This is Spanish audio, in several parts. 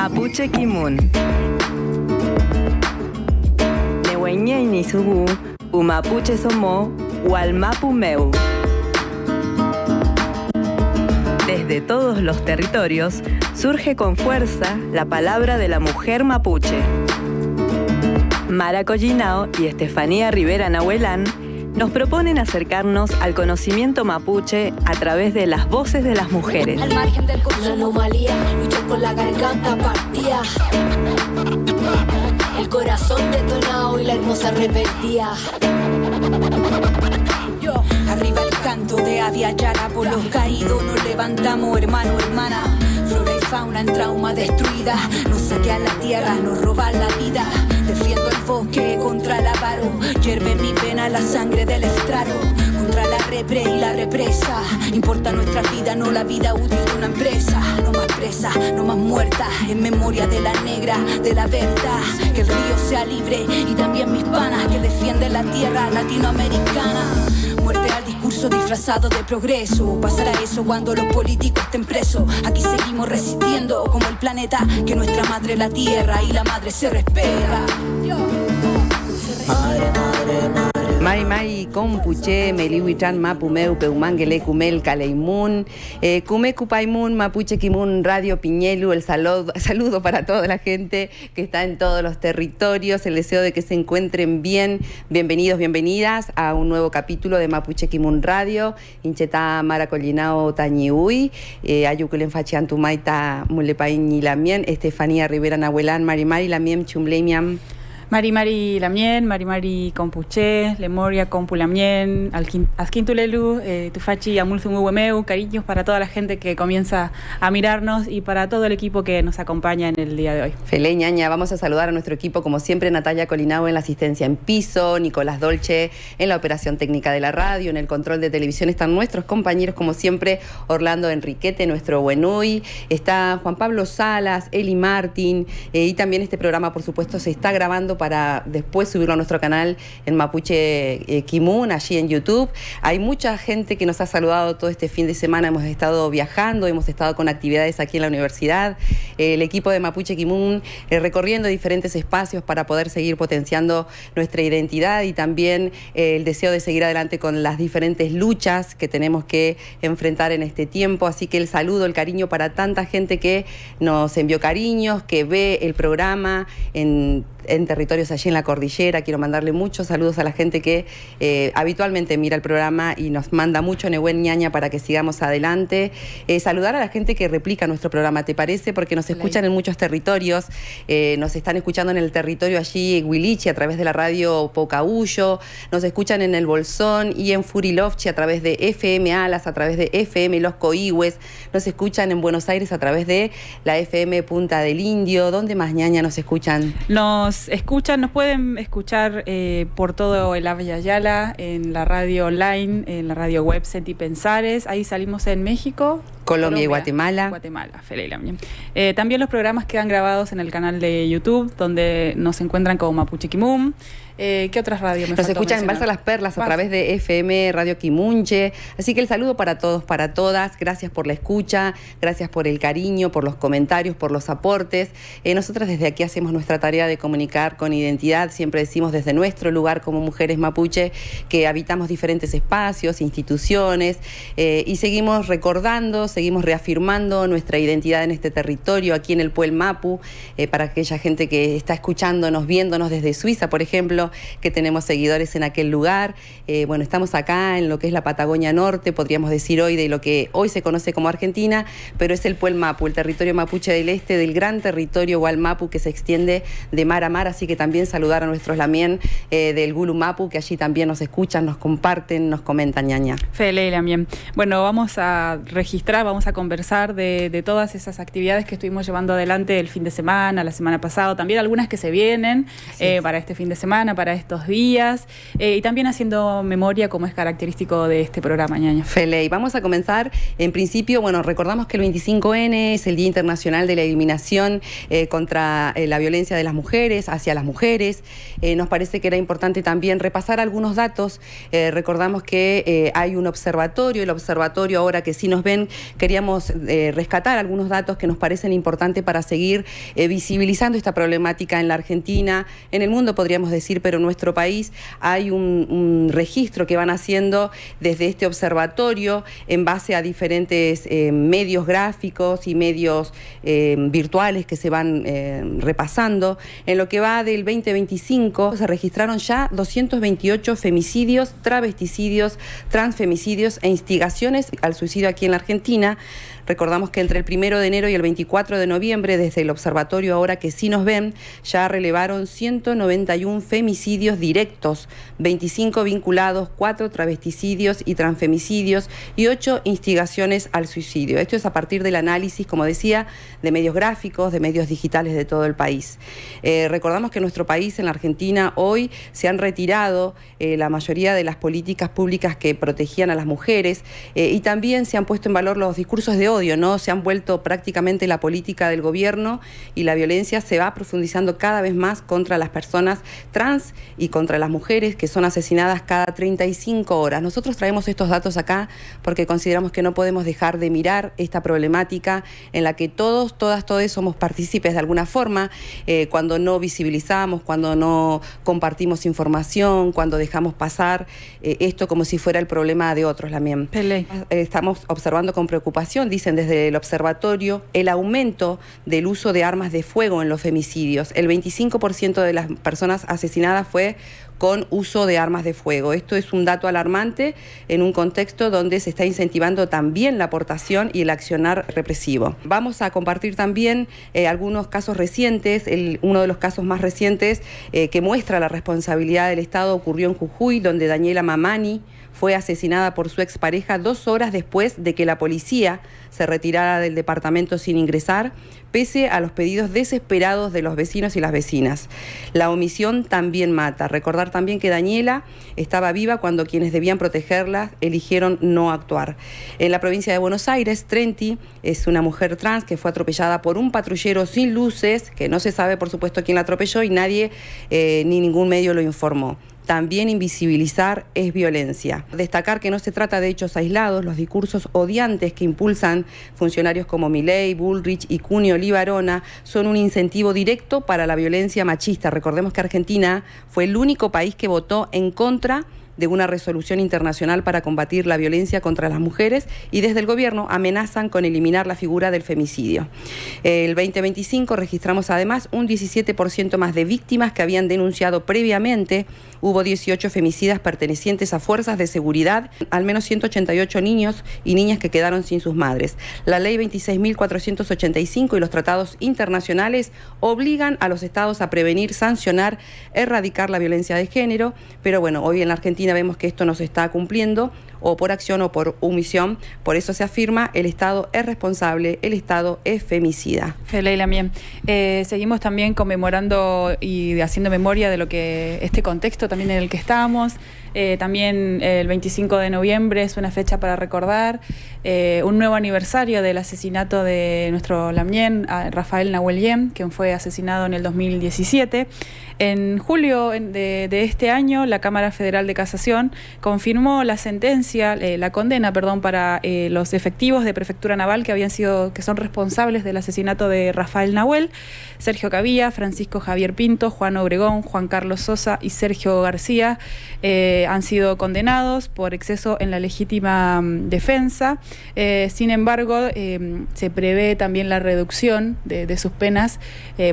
Mapuche Kimun. Nehueñe ni subu, Mapuche somo, Hualmapu meu. Desde todos los territorios surge con fuerza la palabra de la mujer mapuche. Mara Collinao y Estefanía Rivera Nahuelán nos proponen acercarnos al conocimiento mapuche a través de las voces de las mujeres. Al margen del la anomalía, lucho con la garganta partida. El corazón detonado y la hermosa revertía. Arriba el canto de Avia Yala, por los caídos nos levantamos, hermano, hermana. Flora y fauna en trauma destruida, nos saquean la tierra, nos roban la vida. Defiendo el bosque contra el avaro, hierve en mi vena la sangre del estrado. Contra la repre y la represa, importa nuestra vida, no la vida útil de una empresa. No más presa, no más muerta, en memoria de la negra, de la verdad. Que el río sea libre y también mis panas que defienden la tierra latinoamericana. Muerte al discurso disfrazado de progreso. Pasará eso cuando los políticos estén presos. Aquí seguimos resistiendo como el planeta, que nuestra madre la tierra y la madre se respeta. Madre, madre, madre. Mari Mari Compuche, Melihuichan, Mapumeu, Peumangele, Cumel, Caleimun, Cume Cupaimun, Mapuche Kimun, Radio Piñelu, el saludo para toda la gente que está en todos los territorios, el deseo de que se encuentren bien, bienvenidos, bienvenidas a un nuevo capítulo de Mapuche Kimun Radio, Incheta Mara Collinao Tañiui, Ayuculen Fachian Tumaita Mulepain y Lamien, Estefanía Rivera Nahuelán, Mari Mari Lamien, Chumleimiam. Mari Mari Lamien, Mari Mari Compuche, Lemoria Compu Lamien, Azquintulelu, Tufachi Amulzumuhuemeu, cariños para toda la gente que comienza a mirarnos y para todo el equipo que nos acompaña en el día de hoy. Fele ñaña, vamos a saludar a nuestro equipo como siempre, Natalia Collinao en la asistencia en piso, Nicolás Dolce en la operación técnica de la radio, en el control de televisión están nuestros compañeros como siempre, Orlando Enriquete, nuestro buenuy, está Juan Pablo Salas, Eli Martín y también este programa por supuesto se está grabando para después subirlo a nuestro canal en Mapuche Kimun, allí en YouTube. Hay mucha gente que nos ha saludado todo este fin de semana, hemos estado viajando, hemos estado con actividades aquí en la universidad, el equipo de Mapuche Kimun recorriendo diferentes espacios para poder seguir potenciando nuestra identidad y también el deseo de seguir adelante con las diferentes luchas que tenemos que enfrentar en este tiempo, así que el saludo, el cariño para tanta gente que nos envió cariños, que ve el programa en territorios allí en la cordillera. Quiero mandarle muchos saludos a la gente que habitualmente mira el programa y nos manda mucho Nehuen ñaña para que sigamos adelante. Saludar a la gente que replica nuestro programa, ¿te parece? Porque nos escuchan en muchos territorios, nos están escuchando en el territorio allí Huilichi a través de la radio Pocahuyo, nos escuchan en el Bolsón y en Furilovchi a través de FM Alas, a través de FM Los Coihues, nos escuchan en Buenos Aires a través de la FM Punta del Indio. ¿Dónde más ñaña nos escuchan? Nos pueden escuchar por todo el Avia Yala, en la radio online, en la radio web Senti Pensares, ahí salimos en México, Colombia y Guatemala. También los programas quedan grabados en el canal de YouTube, donde nos encuentran como Mapuche Kimun. ¿Qué otras radios me Nos escuchan en Balsa Las Perlas a través de FM Radio Kimunche. Así que el saludo para todos, para todas. Gracias por la escucha, gracias por el cariño, por los comentarios, por los aportes. Nosotras desde aquí hacemos nuestra tarea de comunicar con identidad. Siempre decimos desde nuestro lugar como mujeres mapuche que habitamos diferentes espacios, instituciones y seguimos recordando, seguimos reafirmando nuestra identidad en este territorio, aquí en el Puel Mapu, para aquella gente que está escuchándonos, viéndonos desde Suiza, por ejemplo, que tenemos seguidores en aquel lugar. Bueno, estamos acá en lo que es la Patagonia Norte, podríamos decir hoy de lo que hoy se conoce como Argentina, pero es el Puel Mapu, el territorio mapuche del este, del gran territorio Hualmapu que se extiende de mar a mar, así que también saludar a nuestros lamien del Gulu Mapu, que allí también nos escuchan, nos comparten, nos comentan, ñaña. Fele lamien. Bueno, vamos a registrar, vamos a conversar de todas esas actividades que estuvimos llevando adelante el fin de semana, la semana pasada, también algunas que se vienen para este fin de semana, para estos días, y también haciendo memoria como es característico de este programa, ñaña. Fele, y vamos a comenzar, en principio, bueno, recordamos que el 25N es el Día Internacional de la Eliminación contra la violencia de las mujeres, hacia las mujeres. Nos parece que era importante también repasar algunos datos. Recordamos que hay un observatorio, el observatorio ahora que sí nos ven, queríamos rescatar algunos datos que nos parecen importantes para seguir visibilizando esta problemática en la Argentina, en el mundo podríamos decir, pero en nuestro país hay un registro que van haciendo desde este observatorio en base a diferentes medios gráficos y medios virtuales que se van repasando. En lo que va del 2025 se registraron ya 228 femicidios, travesticidios, transfemicidios e instigaciones al suicidio aquí en la Argentina. Recordamos que entre el 1 de enero y el 24 de noviembre, desde el observatorio Ahora que sí nos ven, ya relevaron 191 femicidios directos, 25 vinculados, 4 travesticidios y transfemicidios y 8 instigaciones al suicidio. Esto es a partir del análisis, como decía, de medios gráficos, de medios digitales de todo el país. Recordamos que en nuestro país, en la Argentina, hoy se han retirado la mayoría de las políticas públicas que protegían a las mujeres y también se han puesto en valor los discursos de odio, ¿no? Se han vuelto prácticamente la política del gobierno y la violencia se va profundizando cada vez más contra las personas trans y contra las mujeres que son asesinadas cada 35 horas. Nosotros traemos estos datos acá porque consideramos que no podemos dejar de mirar esta problemática en la que todos, todas somos partícipes de alguna forma, cuando no visibilizamos, cuando no compartimos información, cuando dejamos pasar esto como si fuera el problema de otros, Lamien. Estamos observando con preocupación, dicen desde el observatorio, el aumento del uso de armas de fuego en los femicidios. El 25% de las personas asesinadas fue con uso de armas de fuego. Esto es un dato alarmante en un contexto donde se está incentivando también la aportación y el accionar represivo. Vamos a compartir también algunos casos recientes. Uno de los casos más recientes que muestra la responsabilidad del Estado ocurrió en Jujuy, donde Daniela Mamani fue asesinada por su expareja 2 horas después de que la policía se retirara del departamento sin ingresar, pese a los pedidos desesperados de los vecinos y las vecinas. La omisión también mata. Recordar también que Daniela estaba viva cuando quienes debían protegerla eligieron no actuar. En la provincia de Buenos Aires, Trenti es una mujer trans que fue atropellada por un patrullero sin luces, que no se sabe por supuesto quién la atropelló y nadie ni ningún medio lo informó. También invisibilizar es violencia. Destacar que no se trata de hechos aislados, los discursos odiantes que impulsan funcionarios como Milei, Bullrich y Cunio Libarona son un incentivo directo para la violencia machista. Recordemos que Argentina fue el único país que votó en contra de una resolución internacional para combatir la violencia contra las mujeres y desde el gobierno amenazan con eliminar la figura del femicidio. El 2025 registramos además un 17% más de víctimas que habían denunciado previamente. Hubo 18 femicidas pertenecientes a fuerzas de seguridad, al menos 188 niños y niñas que quedaron sin sus madres. La ley 26.485 y los tratados internacionales obligan a los estados a prevenir, sancionar, erradicar la violencia de género, pero bueno, hoy en la Argentina vemos que esto no se está cumpliendo, o por acción o por omisión. Por eso se afirma, el Estado es responsable, el Estado es femicida. Leila, bien. Seguimos también conmemorando y haciendo memoria de lo que este contexto también en el que estamos. También el 25 de noviembre es una fecha para recordar un nuevo aniversario del asesinato de nuestro Lamien, Rafael Nahuel Yem, quien fue asesinado en el 2017. En julio de este año, la Cámara Federal de Casación confirmó la sentencia, la condena, perdón, para los efectivos de Prefectura Naval que son responsables del asesinato de Rafael Nahuel, Sergio Cavía, Francisco Javier Pinto, Juan Obregón, Juan Carlos Sosa y Sergio García. Han sido condenados por exceso en la legítima defensa. Sin embargo, se prevé también la reducción de sus penas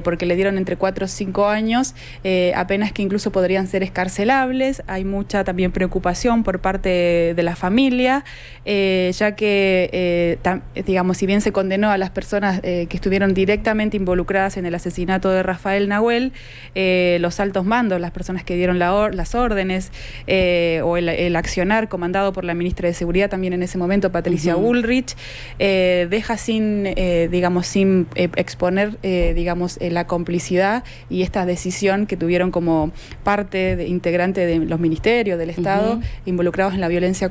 porque le dieron entre 4 o 5 años, a penas que incluso podrían ser excarcelables. Hay mucha también preocupación por parte de la familia, ya que, digamos, si bien se condenó a las personas que estuvieron directamente involucradas en el asesinato de Rafael Nahuel, los altos mandos, las personas que dieron las órdenes, o el accionar comandado por la ministra de Seguridad también en ese momento, Patricia Bullrich, deja sin exponer, la complicidad y esta decisión que tuvieron como parte integrante de los ministerios del Estado involucrados en la violencia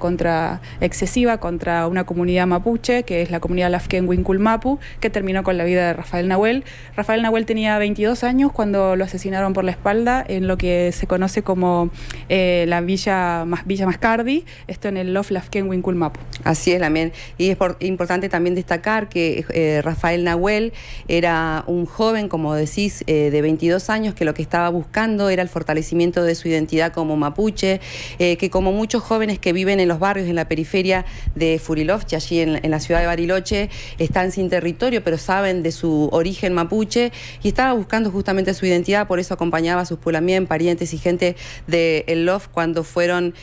excesiva contra una comunidad mapuche, que es la comunidad Lafken Winculmapu, que terminó con la vida de Rafael Nahuel. Rafael Nahuel tenía 22 años cuando lo asesinaron por la espalda en lo que se conoce como la Villa Mascardi, esto en el Lof Lafken Winculmapu. Así es, Lamien. Y es importante también destacar que Rafael Nahuel era un joven, como decís, de 22 años, que lo que estaba buscando era el fortalecimiento de su identidad como mapuche, que como muchos jóvenes que viven en los barrios, en la periferia de Furilovchi, allí en la ciudad de Bariloche, están sin territorio, pero saben de su origen mapuche, y estaba buscando justamente su identidad, por eso acompañaba a sus pulamien, parientes y gente del LOF cuando fueron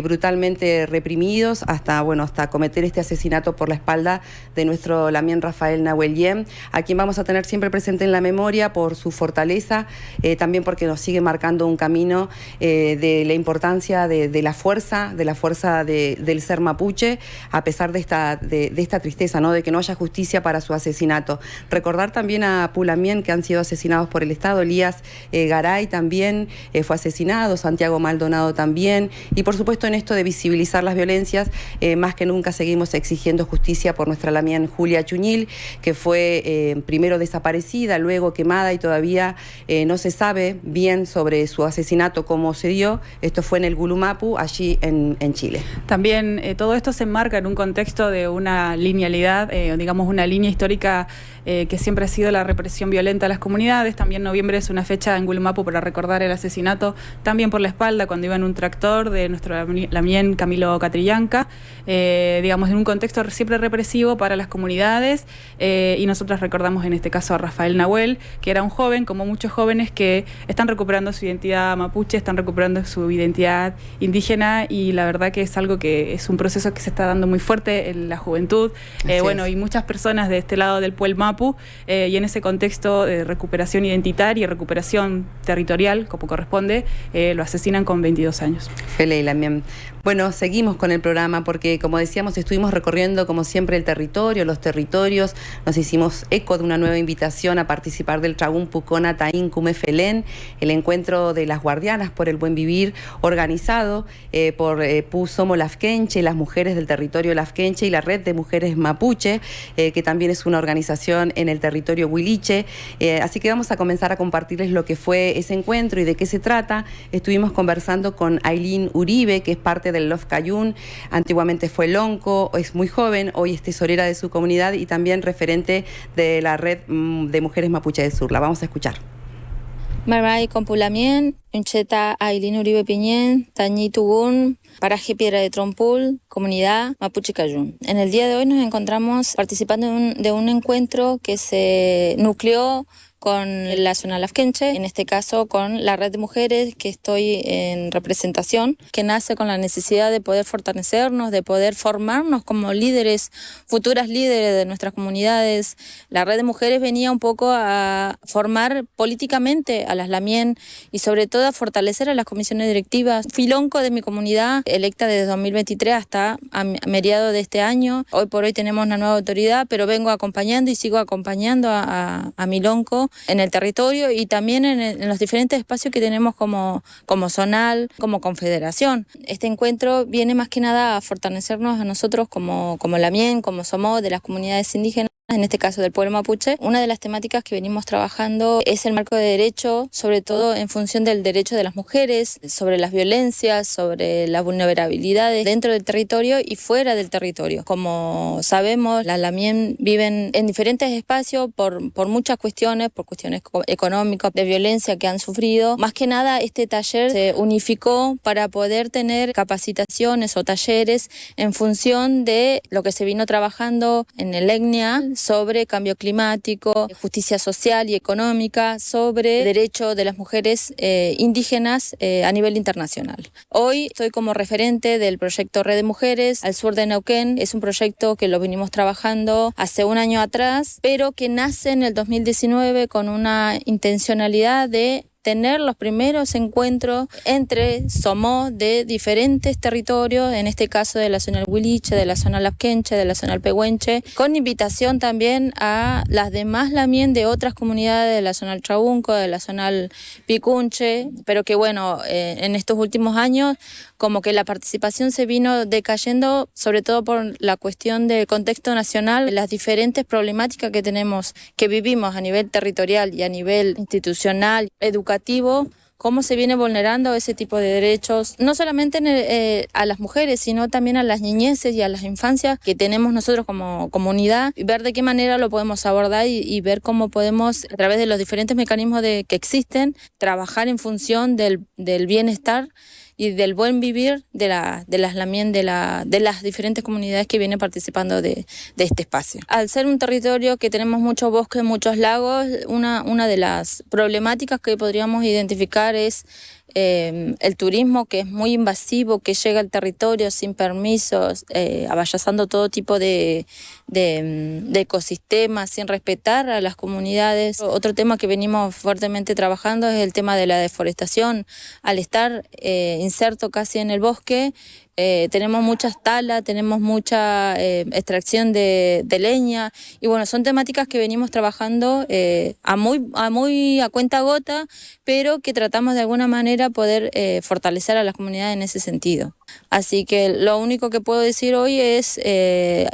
brutalmente reprimidos hasta cometer este asesinato por la espalda de nuestro Lamien Rafael Nahuel Yem, a quien vamos a tener siempre presente en la memoria por su fortaleza, también porque nos sigue marcando un camino de la importancia de la fuerza del ser mapuche, a pesar de esta tristeza, ¿no? De que no haya justicia para su asesinato. Recordar también a pulamien que han sido asesinados por el Estado. Elías Garay también fue asesinado, Santiago Maldonado también, y por supuesto en esto de visibilizar las violencias, más que nunca seguimos exigiendo justicia por nuestra Lamien Julia Chuñil, que fue primero desaparecida, luego quemada, y todavía no se sabe bien sobre su asesinato, cómo se dio. Esto fue en el Gulumapu, allí en Chile. También todo esto se enmarca en un contexto de una linealidad, digamos una línea histórica que siempre ha sido la represión violenta a las comunidades. También noviembre es una fecha en Gulumapu para recordar el asesinato, también por la espalda, cuando iba en un tractor de nuestro Lamien Camilo Catrillanca, digamos en un contexto siempre represivo para las comunidades, y nosotros recordamos en este caso a Rafael Nahuel, que era un joven, como muchos jóvenes que están recuperando su identidad mapuche, están recuperando su identidad indígena, y la verdad que es algo que es un proceso que se está dando muy fuerte en la juventud, y muchas personas de este lado del Puel Mapu, y en ese contexto de recuperación identitaria y recuperación territorial, como corresponde, lo asesinan con 22 años. Fele y Lamien. Bueno, seguimos con el programa porque, como decíamos, estuvimos recorriendo, como siempre, los territorios. Nos hicimos eco de una nueva invitación a participar del Tragún Pucona Taín Cume Felén, el encuentro de las guardianas por el buen vivir, organizado por Pu Somo Lafkenche, las mujeres del territorio Lafkenche y la Red de Mujeres Mapuche, que también es una organización en el territorio Huiliche. Así que vamos a comenzar a compartirles lo que fue ese encuentro y de qué se trata. Estuvimos conversando con Ailín Uribe, que es parte del Lof Cayún, antiguamente fue lonco, es muy joven, hoy es tesorera de su comunidad y también referente de la Red de Mujeres Mapuche del Sur. La vamos a escuchar. Maray Compulamien, Uncheta Ailín Uribe Piñén, Tañi Tugún, Paraje Piedra de Trompul, Comunidad Mapuche Cayún. En el día de hoy nos encontramos participando de un encuentro que se nucleó con la zona lafkenche, en este caso con la Red de Mujeres, que estoy en representación, que nace con la necesidad de poder fortalecernos, de poder formarnos como líderes, futuras líderes de nuestras comunidades. La Red de Mujeres venía un poco a formar políticamente a las Lamien y sobre todo a fortalecer a las comisiones directivas. Fui lonco de mi comunidad, electa desde 2023 hasta a mediados de este año. Hoy por hoy tenemos una nueva autoridad, pero vengo acompañando y sigo acompañando a mi lonco en el territorio y también en los diferentes espacios que tenemos como zonal, como confederación. Este encuentro viene más que nada a fortalecernos a nosotros como Lamien, como somos de las comunidades indígenas, en este caso del pueblo mapuche. Una de las temáticas que venimos trabajando es el marco de derecho, sobre todo en función del derecho de las mujeres, sobre las violencias, sobre las vulnerabilidades dentro del territorio y fuera del territorio. Como sabemos, las Lamien viven en diferentes espacios por muchas cuestiones, por cuestiones económicas, de violencia que han sufrido. Más que nada, este taller se unificó para poder tener capacitaciones o talleres en función de lo que se vino trabajando en el EGNIA, sobre cambio climático, justicia social y económica, sobre derechos de las mujeres indígenas a nivel internacional. Hoy estoy como referente del proyecto Red de Mujeres al sur de Neuquén. Es un proyecto que lo venimos trabajando hace un año atrás, pero que nace en el 2019 con una intencionalidad de tener los primeros encuentros entre somos de diferentes territorios, en este caso de la zona del Huiliche, de la zona Lafkenche, de la zona del Pehuenche, con invitación también a las demás lamien de otras comunidades de la zona del Traunco, de la zona del Picunche, pero que bueno, en estos últimos años como que la participación se vino decayendo, sobre todo por la cuestión del contexto nacional, las diferentes problemáticas que tenemos, que vivimos a nivel territorial y a nivel institucional, educativo, cómo se viene vulnerando ese tipo de derechos, no solamente a las mujeres, sino también a las niñeces y a las infancias que tenemos nosotros como comunidad, y ver de qué manera lo podemos abordar y ver cómo podemos, a través de los diferentes mecanismos que existen, trabajar en función del bienestar y del buen vivir de las lamien, de las diferentes comunidades que vienen participando de este espacio. Al ser un territorio que tenemos muchos bosques, muchos lagos, una de las problemáticas que podríamos identificar es el turismo, que es muy invasivo, que llega al territorio sin permisos, avallazando todo tipo de ecosistemas, sin respetar a las comunidades. Otro tema que venimos fuertemente trabajando es el tema de la deforestación. Al estar inserto casi en el bosque, tenemos muchas talas, tenemos mucha extracción de leña, y bueno, son temáticas que venimos trabajando a cuenta gota, pero que tratamos de alguna manera poder fortalecer a las comunidades en ese sentido. Así que lo único que puedo decir hoy es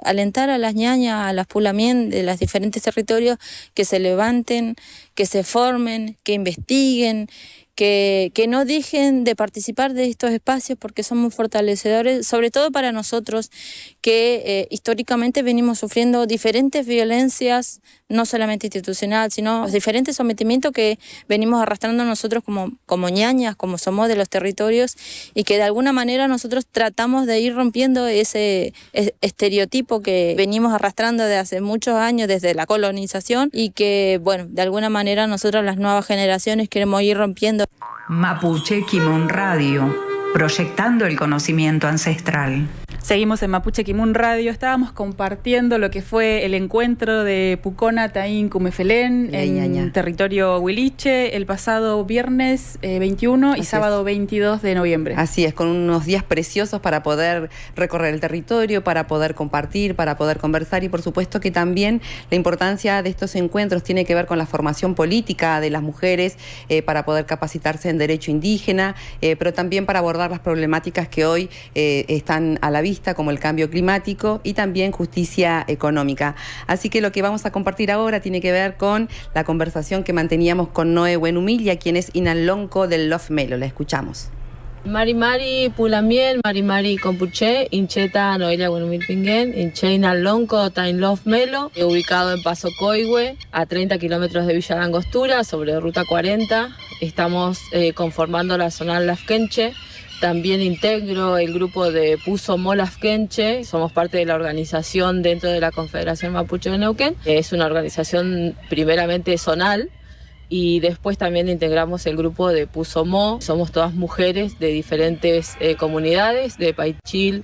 alentar a las ñañas, a las pulamien de los diferentes territorios, que se levanten, que se formen, que investiguen, que no dejen de participar de estos espacios, porque son muy fortalecedores, sobre todo para nosotros que históricamente venimos sufriendo diferentes violencias, no solamente institucional, sino los diferentes sometimientos que venimos arrastrando nosotros como ñañas, como somos de los territorios, y que de alguna manera nosotros tratamos de ir rompiendo ese estereotipo que venimos arrastrando desde hace muchos años, desde la colonización, y que, bueno, de alguna manera nosotros, las nuevas generaciones, queremos ir rompiendo. Mapuche Kimun Radio, proyectando el conocimiento ancestral. Seguimos en Mapuche Kimun Radio. Estábamos compartiendo lo que fue el encuentro de Pucona Taín Cumefelén en territorio Huiliche el pasado viernes 21 y sábado 22 de noviembre. Así es, con unos días preciosos para poder recorrer el territorio, para poder compartir, para poder conversar, y por supuesto que también la importancia de estos encuentros tiene que ver con la formación política de las mujeres, para poder capacitarse en derecho indígena, pero también para abordar las problemáticas que hoy están a la vista, como el cambio climático y también justicia económica. Así que lo que vamos a compartir ahora tiene que ver con la conversación que manteníamos con Noé Buenumilla, quien es Inalonco del Love Melo. La escuchamos. Mari Pulamiel, Mari Compuche, Incheta Noelia Buenumil Pinguen, Inche Inalonco Tain Love Melo, ubicado en Paso Coihue, a 30 kilómetros de Villa Langostura, sobre Ruta 40. Estamos conformando la zona Lafkenche. También integro el grupo de Puso Mo Lafkenche. Somos parte de la organización dentro de la Confederación Mapuche de Neuquén. Es una organización primeramente zonal, y después también integramos el grupo de Puso Mo. Somos todas mujeres de diferentes comunidades, de Paichil,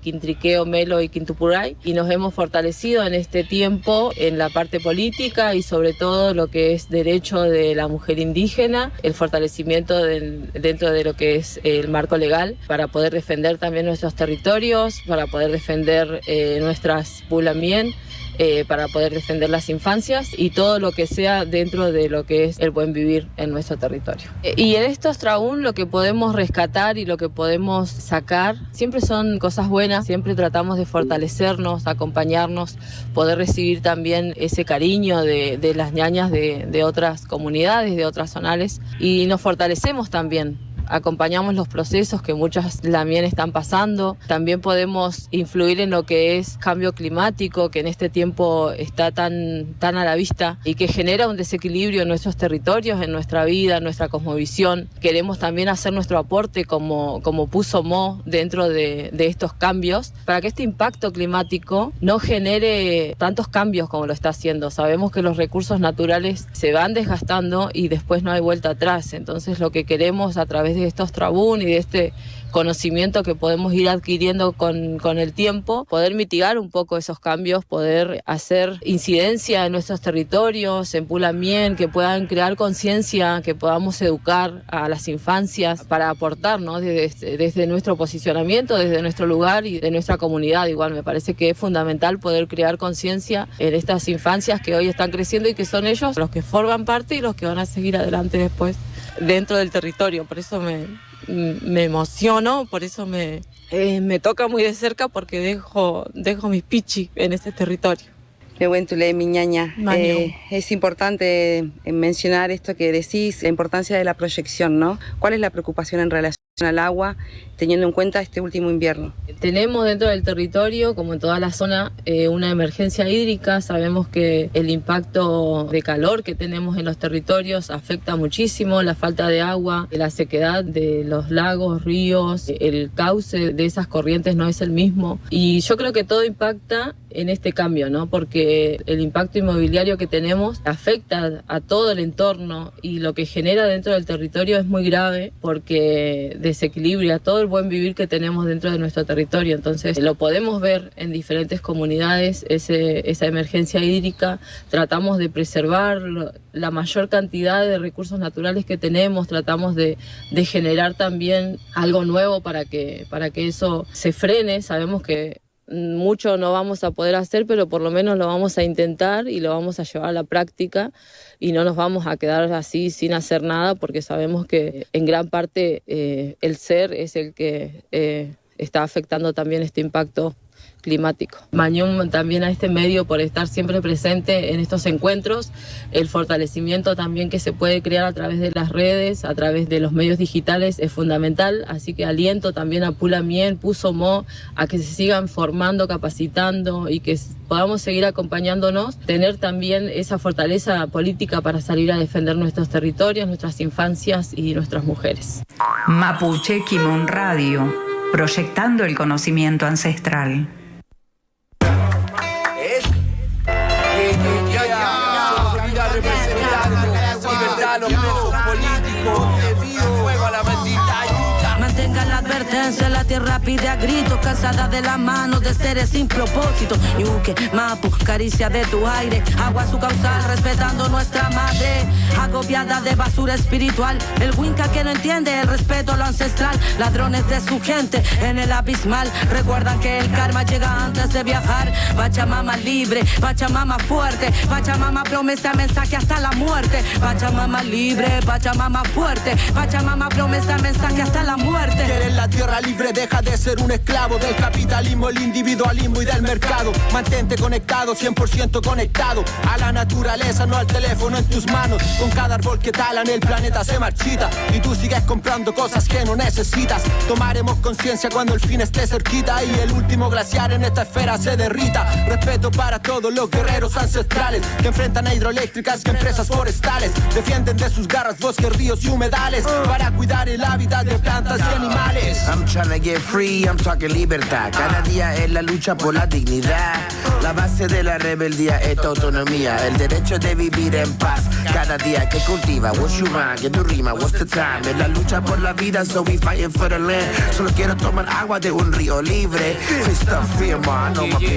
Quintriqueo, Melo y Quintupuray, y nos hemos fortalecido en este tiempo en la parte política y sobre todo lo que es derecho de la mujer indígena, el fortalecimiento dentro de lo que es el marco legal para poder defender también nuestros territorios, para poder defender nuestras pulamien, para poder defender las infancias y todo lo que sea dentro de lo que es el buen vivir en nuestro territorio. Y en estos traún lo que podemos rescatar y lo que podemos sacar siempre son cosas buenas, siempre tratamos de fortalecernos, acompañarnos, poder recibir también ese cariño de las ñañas de otras comunidades, de otras zonales, y nos fortalecemos también. Acompañamos los procesos que muchas lamien están pasando. También podemos influir en lo que es cambio climático, que en este tiempo está tan a la vista y que genera un desequilibrio en nuestros territorios, en nuestra vida, en nuestra cosmovisión. Queremos también hacer nuestro aporte como Puso Mo dentro de estos cambios, para que este impacto climático no genere tantos cambios como lo está haciendo. Sabemos que los recursos naturales se van desgastando y después no hay vuelta atrás. Entonces lo que queremos a través de estos trabún y de este conocimiento que podemos ir adquiriendo con el tiempo, poder mitigar un poco esos cambios, poder hacer incidencia en nuestros territorios, en Pulamien, que puedan crear conciencia, que podamos educar a las infancias para aportar, ¿no? desde nuestro posicionamiento, desde nuestro lugar y de nuestra comunidad. Igual me parece que es fundamental poder crear conciencia en estas infancias que hoy están creciendo y que son ellos los que forman parte y los que van a seguir adelante después dentro del territorio. Por eso me emociono, por eso me toca muy de cerca, porque dejo mis pichi en ese territorio. Nehuentule, mi ñaña, es importante mencionar esto que decís, la importancia de la proyección, ¿no? ¿Cuál es la preocupación en relación al agua, teniendo en cuenta este último invierno? Tenemos dentro del territorio, como en toda la zona, una emergencia hídrica. Sabemos que el impacto de calor que tenemos en los territorios afecta muchísimo, la falta de agua, la sequedad de los lagos, ríos, el cauce de esas corrientes no es el mismo. Y yo creo que todo impacta en este cambio, ¿no? Porque el impacto inmobiliario que tenemos afecta a todo el entorno y lo que genera dentro del territorio es muy grave, porque desequilibra todo el buen vivir que tenemos dentro de nuestro territorio. Entonces lo podemos ver en diferentes comunidades, esa emergencia hídrica. Tratamos de preservar la mayor cantidad de recursos naturales que tenemos, tratamos de generar también algo nuevo para que eso se frene. Sabemos que mucho no vamos a poder hacer, pero por lo menos lo vamos a intentar y lo vamos a llevar a la práctica, y no nos vamos a quedar así sin hacer nada, porque sabemos que en gran parte el ser es el que está afectando también este impacto climático. Mañum también a este medio por estar siempre presente en estos encuentros, el fortalecimiento también que se puede crear a través de las redes, a través de los medios digitales es fundamental, así que aliento también a Pulamien, Pusomo, a que se sigan formando, capacitando y que podamos seguir acompañándonos, tener también esa fortaleza política para salir a defender nuestros territorios, nuestras infancias y nuestras mujeres. Mapuche Kimun Radio, proyectando el conocimiento ancestral. Los presos políticos, fuego a la bendita ayuda. Mantenga la advertencia, la tierra pide a gritos, cansada de la mano de seres sin propósito. Yuque, Mapu, caricia de tu aire, agua su causal, respetando nuestra madre. Agobiada de basura espiritual, el Winca que no entiende el respeto a lo ancestral. Ladrones de su gente en el abismal, recuerdan que el karma llega antes de viajar. Pachamama libre, Pachamama fuerte, Pachamama promesa, mensaje hasta la muerte. Pachamama libre, Pachamama fuerte, Pachamama promesa, mensaje hasta la muerte. Quieres la tierra libre, deja de ser un esclavo del capitalismo, el individualismo y del mercado. Mantente conectado, 100% conectado a la naturaleza, no al teléfono en tus manos. Con cada árbol que talan el planeta se marchita y tú sigues comprando cosas que no necesitas. Tomaremos conciencia cuando el fin esté cerquita y el último glaciar en esta esfera se derrita. Respeto para todos los guerreros ancestrales que enfrentan a hidroeléctricas y empresas forestales. Defienden de sus garras bosques, ríos y humedales para cuidar el hábitat de plantas y animales. I'm trying to get free, I'm talking libertad. Cada día es la lucha por la dignidad. La base de la rebeldía es tu autonomía, el derecho de vivir en paz. Cada día que cultiva, what's your mind, que tu rima, what's the time. Es la lucha por la vida, so we fighting for the land. Solo quiero tomar agua de un río libre. Esta firma, no me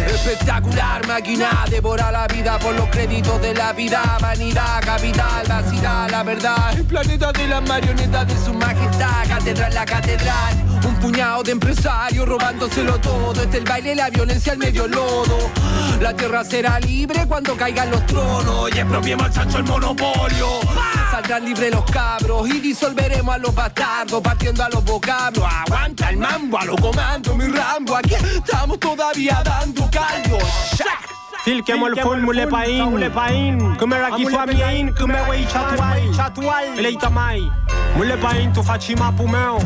espectacular, máquina, devora la vida por los créditos de la vida. Vanidad, capital, vacía, la verdad. El planeta de las marionetas de su majestad. Catedral, la catedral. Un puñado de empresarios robándoselo todo. Este el baile, la violencia, el medio lodo. La tierra será libre cuando caigan los tronos y expropiemos al chancho el monopolio. Saldrán libres los cabros y disolveremos a los bastardos, partiendo a los vocablos. Aguanta el mambo, a lo comando, mi Rambo. Aquí estamos todavía dando caldo. Silkemo el full mule pain, come raki famien, come wei chatual, eleita mai. Mule pain tu faci mapu meu.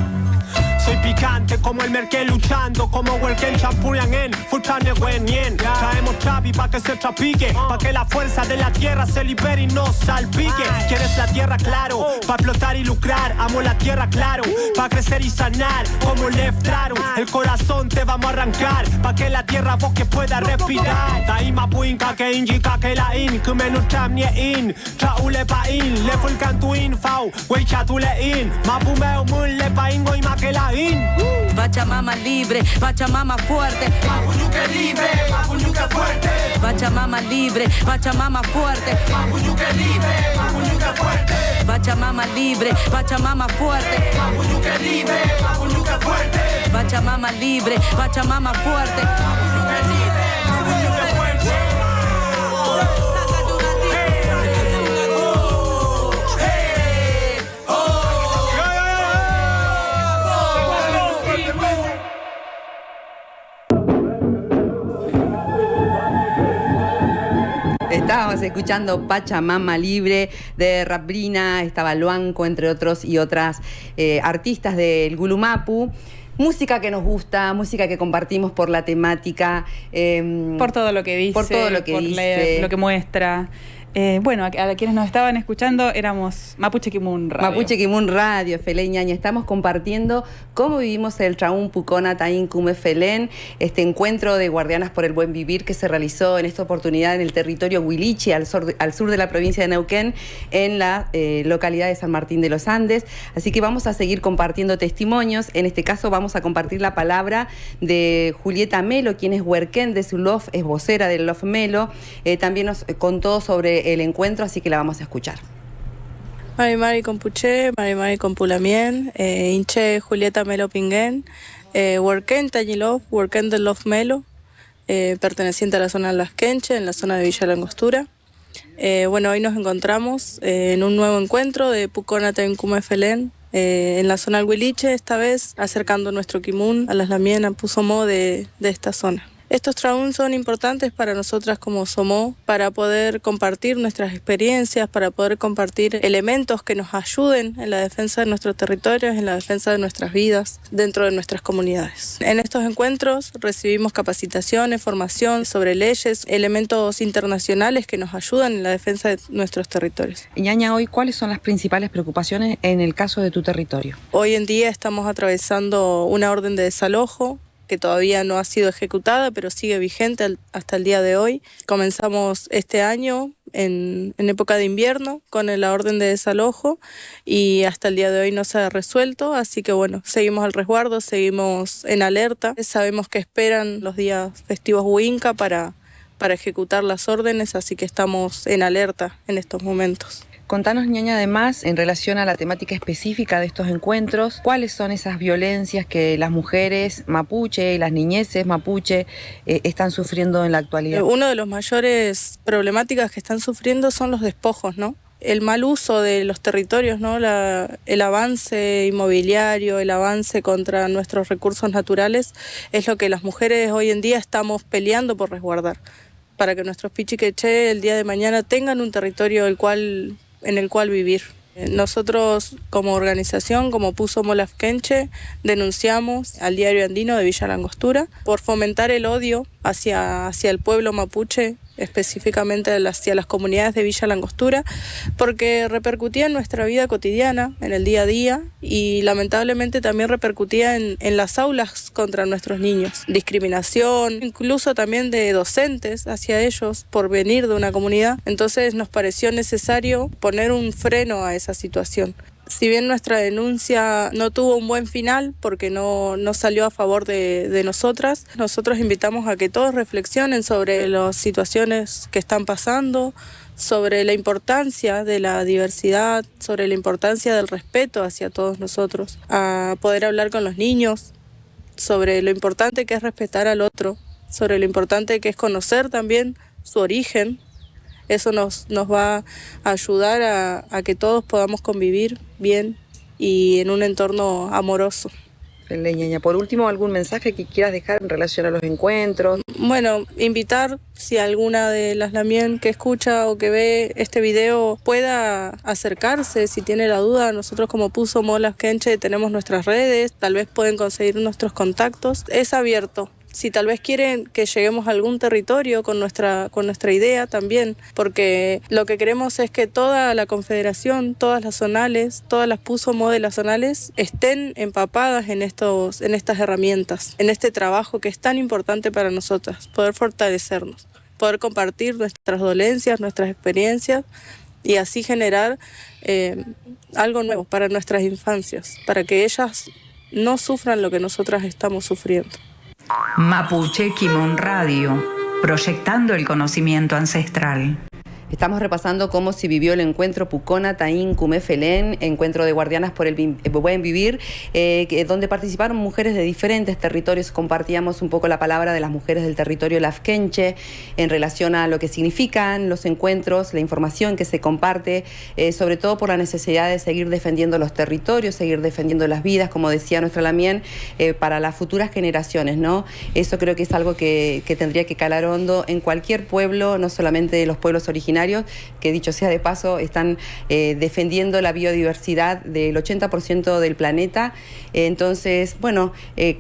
Soy picante como el merque luchando, como Welken Champurian en Fuchane Wenien. Traemos chapi pa' que se trapique, pa' que la fuerza de la tierra se libere y no salpique. ¿Quieres la tierra? Claro, pa' explotar y lucrar. Amo la tierra, claro, pa' crecer y sanar. Como Leftraru, el corazón te vamos a arrancar, pa' que la tierra vos que pueda respirar. Taima puinka que injika que la in, que me nucham nie in. Traule pa in, le fulcan tu infau, wey chatule in. Mapumeo mun le pa ingo y ma que la in. Pachamama libre, Pachamama fuerte. Mapuñuque libre, Mapuñuque fuerte. Pachamama libre, Pachamama fuerte. Mapuñuque libre, Mapuñuque fuerte. Pachamama libre, Pachamama fuerte. Mapuñuque libre, Mapuñuque fuerte. Pachamama libre, Pachamama fuerte. Mapuñuque libre, Mapuñuque fuerte. Estábamos escuchando Pachamama Libre de Rabrina, estaba Luanco, entre otros y otras artistas del Gulumapu. Música que nos gusta, música que compartimos por la temática. Por todo lo que dice, por todo lo que dice. Lo que muestra. Bueno, a quienes nos estaban escuchando éramos Mapuche Kimun Radio. Mapuche Kimun Radio, Felén Ñaña. Estamos compartiendo cómo vivimos el Traún Pucona Taín Cume Felén, este encuentro de Guardianas por el Buen Vivir que se realizó en esta oportunidad en el territorio Huilichi, al sur de la provincia de Neuquén, en la localidad de San Martín de los Andes. Así que vamos a seguir compartiendo testimonios. En este caso vamos a compartir la palabra de Julieta Melo, quien es huerquén de su LOF, es vocera del LOF Melo. También nos contó sobre el encuentro, así que la vamos a escuchar. Mari Compuche, Mari Compulamien, Inche Julieta Melo Pinguén, huerquén Tañilov, huerquén del LOF Melo, perteneciente a la zona de Las Quenche, en la zona de Villa Langostura. Bueno, hoy nos encontramos en un nuevo encuentro de Pucona Taincume Felén, en la zona del Huiliche, esta vez acercando nuestro Kimun a las Lamien, a Pusomó de esta zona. Estos traún son importantes para nosotras como Somó, para poder compartir nuestras experiencias, para poder compartir elementos que nos ayuden en la defensa de nuestros territorios, en la defensa de nuestras vidas, dentro de nuestras comunidades. En estos encuentros recibimos capacitaciones, formación sobre leyes, elementos internacionales que nos ayudan en la defensa de nuestros territorios. Ñaña, hoy, ¿cuáles son las principales preocupaciones en el caso de tu territorio? Hoy en día estamos atravesando una orden de desalojo que todavía no ha sido ejecutada, pero sigue vigente hasta el día de hoy. Comenzamos este año en época de invierno con la orden de desalojo y hasta el día de hoy no se ha resuelto, así que bueno, seguimos al resguardo, seguimos en alerta. Sabemos que esperan los días festivos Huinca para ejecutar las órdenes, así que estamos en alerta en estos momentos. Contanos, Ñaña, además, en relación a la temática específica de estos encuentros, ¿cuáles son esas violencias que las mujeres mapuche y las niñeces mapuche están sufriendo en la actualidad? Uno de los mayores problemáticas que están sufriendo son los despojos, ¿no? El mal uso de los territorios, ¿no? El avance inmobiliario, el avance contra nuestros recursos naturales es lo que las mujeres hoy en día estamos peleando por resguardar, para que nuestros pichiqueché el día de mañana tengan un territorio en el cual vivir. Nosotros como organización, como Pusomó Las Quenche, denunciamos al Diario Andino de Villa Langostura por fomentar el odio hacia el pueblo mapuche, específicamente hacia las comunidades de Villa Langostura, porque repercutía en nuestra vida cotidiana, en el día a día, y lamentablemente también repercutía en las aulas contra nuestros niños. Discriminación, incluso también de docentes hacia ellos por venir de una comunidad. Entonces nos pareció necesario poner un freno a esa situación. Si bien nuestra denuncia no tuvo un buen final porque no salió a favor de nosotras, nosotros invitamos a que todos reflexionen sobre las situaciones que están pasando, sobre la importancia de la diversidad, sobre la importancia del respeto hacia todos nosotros, a poder hablar con los niños sobre lo importante que es respetar al otro, sobre lo importante que es conocer también su origen. Eso nos va a ayudar a que todos podamos convivir bien y en un entorno amoroso. Ñaña. Por último, ¿algún mensaje que quieras dejar en relación a los encuentros? Bueno, invitar si alguna de las Lamien que escucha o que ve este video pueda acercarse, si tiene la duda. Nosotros como Puso Molas Kenche tenemos nuestras redes, tal vez pueden conseguir nuestros contactos. Es abierto. Si tal vez quieren que lleguemos a algún territorio con nuestra idea también, porque lo que queremos es que toda la confederación, todas las zonales, todas las Puso Modelas zonales estén empapadas en estas herramientas, en este trabajo que es tan importante para nosotras, poder fortalecernos, poder compartir nuestras dolencias, nuestras experiencias y así generar algo nuevo para nuestras infancias, para que ellas no sufran lo que nosotras estamos sufriendo. Mapuche Kimun Radio, proyectando el conocimiento ancestral. Estamos repasando cómo se vivió el encuentro Pucona Taín Cumefelén, encuentro de guardianas por el buen vivir, donde participaron mujeres de diferentes territorios. Compartíamos un poco la palabra de las mujeres del territorio lafkenche en relación a lo que significan los encuentros, la información que se comparte, sobre todo por la necesidad de seguir defendiendo los territorios, seguir defendiendo las vidas, como decía nuestra Lamien, para las futuras generaciones, ¿no? Eso creo que es algo que tendría que calar hondo en cualquier pueblo, no solamente los pueblos originarios, que dicho sea de paso están defendiendo la biodiversidad del 80% del planeta. Entonces, bueno,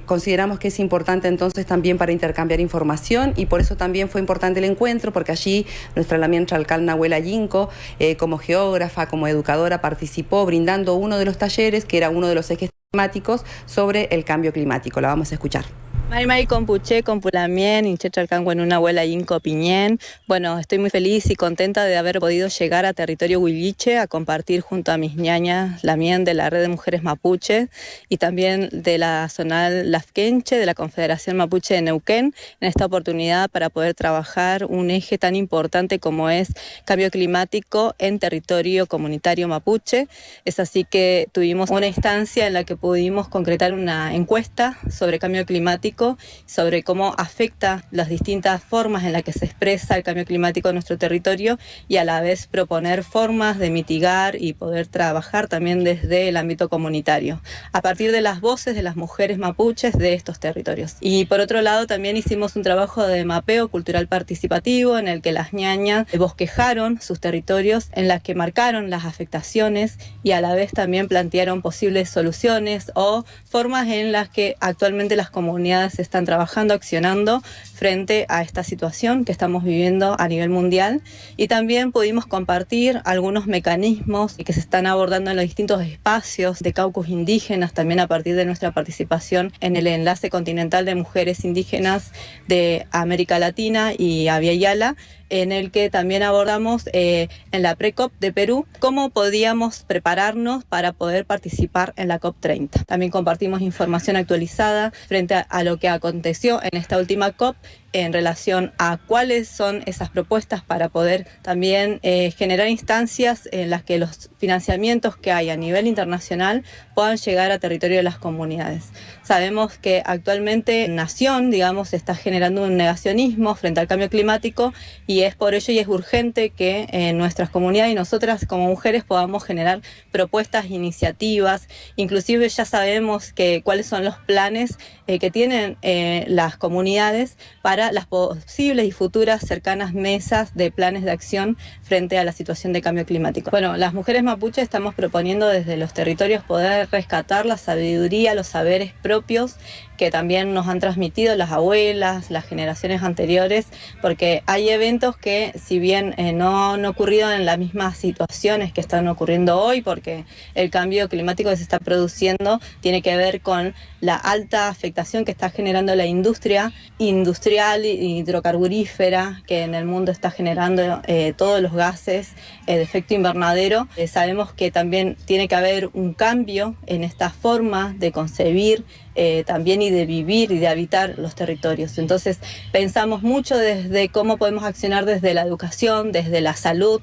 consideramos que es importante entonces también para intercambiar información, y por eso también fue importante el encuentro, porque allí nuestra Lamien Chalcal Nahuela Yinco, como geógrafa, como educadora, participó brindando uno de los talleres que era uno de los ejes temáticos sobre el cambio climático. La vamos a escuchar. Maimai Compuche, Compulamien, Inchechalcango en una abuela Inco Piñén. Bueno, estoy muy feliz y contenta de haber podido llegar a territorio huilliche a compartir junto a mis ñañas Lamien de la Red de Mujeres Mapuche y también de la zonal Lafkenche, de la Confederación Mapuche de Neuquén, en esta oportunidad para poder trabajar un eje tan importante como es cambio climático en territorio comunitario mapuche. Es así que tuvimos una instancia en la que pudimos concretar una encuesta sobre cambio climático, sobre cómo afecta las distintas formas en las que se expresa el cambio climático en nuestro territorio, y a la vez proponer formas de mitigar y poder trabajar también desde el ámbito comunitario, a partir de las voces de las mujeres mapuches de estos territorios. Y por otro lado también hicimos un trabajo de mapeo cultural participativo en el que las ñañas bosquejaron sus territorios, en las que marcaron las afectaciones y a la vez también plantearon posibles soluciones o formas en las que actualmente las comunidades están trabajando, accionando frente a esta situación que estamos viviendo a nivel mundial. Y también pudimos compartir algunos mecanismos que se están abordando en los distintos espacios de caucus indígenas, también a partir de nuestra participación en el Enlace Continental de Mujeres Indígenas de América Latina y Avia Yala, en el que también abordamos en la pre-COP de Perú cómo podíamos prepararnos para poder participar en la COP30. También compartimos información actualizada frente a lo que aconteció en esta última COP en relación a cuáles son esas propuestas para poder también generar instancias en las que los financiamientos que hay a nivel internacional puedan llegar a territorio de las comunidades. Sabemos que actualmente Nación, digamos, está generando un negacionismo frente al cambio climático, y es por ello y es urgente que nuestras comunidades y nosotras como mujeres podamos generar propuestas, iniciativas. Inclusive ya sabemos cuáles son los planes que tienen las comunidades para las posibles y futuras cercanas mesas de planes de acción frente a la situación de cambio climático. Bueno, las mujeres mapuche estamos proponiendo desde los territorios poder rescatar la sabiduría, los saberes propios que también nos han transmitido las abuelas, las generaciones anteriores, porque hay eventos que, si bien no han ocurrido en las mismas situaciones que están ocurriendo hoy, porque el cambio climático que se está produciendo tiene que ver con la alta afectación que está generando la industria industrial hidrocarburífera, que en el mundo está generando todos los gases de efecto invernadero. Sabemos que también tiene que haber un cambio en esta forma de concebir también y de vivir y de habitar los territorios. Entonces pensamos mucho desde cómo podemos accionar desde la educación, desde la salud,